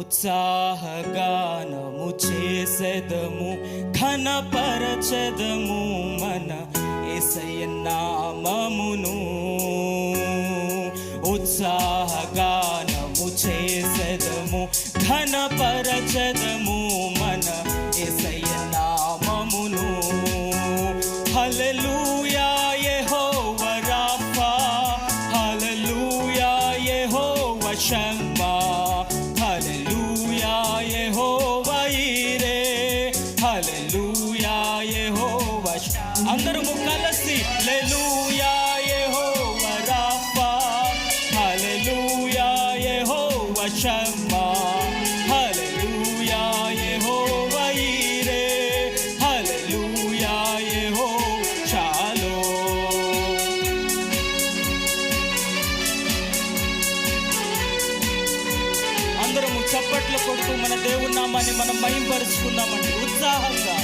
ఉత్సాహగానము చేసెదము, ఘనపరచెదము మన యేసయ్య నామమును. ఉత్సాహగానము చేసెదము, ఘనపరచెదము మన యేసయ్య నామమును. హల్లెలూయా యెహోవా రాఫా, హల్లెలూయా యెహోవా షమ్మా, హల్లెలూయా యెహోవా ఈరే, హల్లెలూయా యెహోవా. అందరము కలిసి హల్లెలూయా యెహోవా రాఫా, హల్లెలూయా యెహోవా షమ్మా, హల్లెలూయా యెహోవా ఈరే, హల్లెలూయా యెహోవా షాలోమ్. అందరము చప్పట్లు కొడుతూ మన దేవుని నామాన్ని మనం మహింపరుచుకుందామండి ఉత్సాహంగా.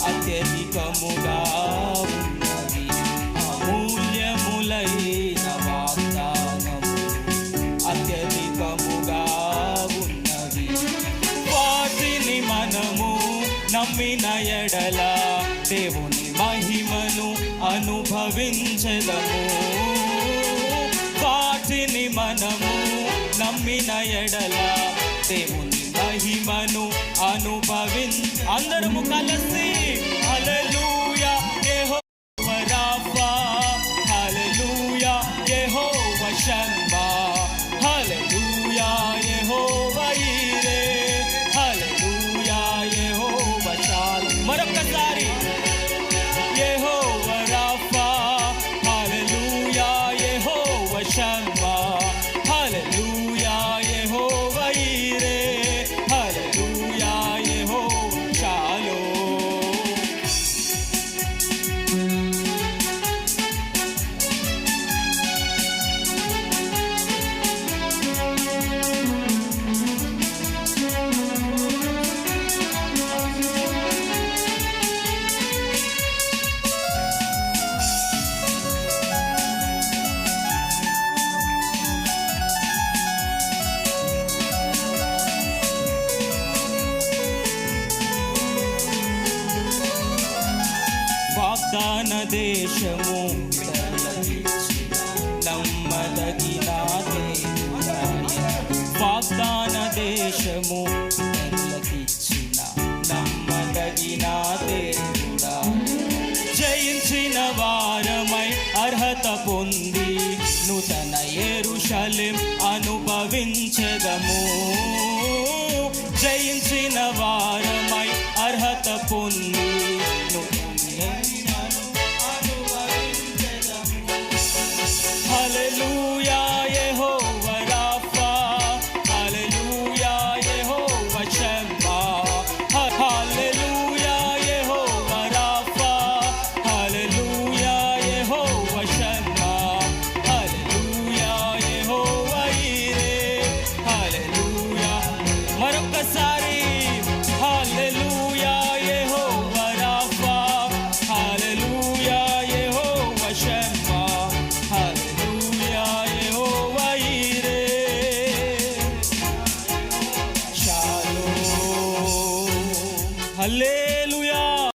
అత్యధికముగా ఉన్నవి, అమూల్యములైన వాగ్దానములు అత్యధికముగా ఉన్నవి. వాటిని మనము నమ్మిన ఎడల దేవుని మహిమను అనుభవించెదము. వాటిని మనము నమ్మిన ఎడల దేవుని మహిమను అందరము కలిసి హల్లెలూయా యెహోవా రాఫా, హల్లెలూయా యెహోవా షమ్మా, హల్లెలూయా యెహోవా ఈరే, హల్లెలూయా యెహోవా షాలోమ్. మరొకసారి యెహోవా రాఫా, హల్లెలూయా యెహోవా షమ్మా, హల్లెలూయా యెహోవా ఈరే, హల్లెలూయా యెహోవా షాలోమ్. వాగ్దాన దేశము నమ్మదగిన దేవుడాయన, వాగ్దాన దేశము నమ్మదగిన దేవుడాయన. జయించిన వారమై అర్హత పొంది నూతన యెరూషలేము అనుభవించెదము. జయించిన వారమై అర్హత పొంది హల్లెలూయా యెహోవా రాఫా, హల్లెలూయా యెహోవా షమ్మా, హల్లెలూయా యెహోవా రాఫా, హల్లెలూయా యెహోవా షమ్మా, హల్లెలూయా యెహోవా ఈరే, హల్లెలూయా. మరొకసారి హల్లెలూయా యెహోవా రాఫా, హల్లెలూయా యెహోవా షమ్మా, హల్లెలూయా యెహోవా ఈరే, షాలోమ్. హల్లెలూయా.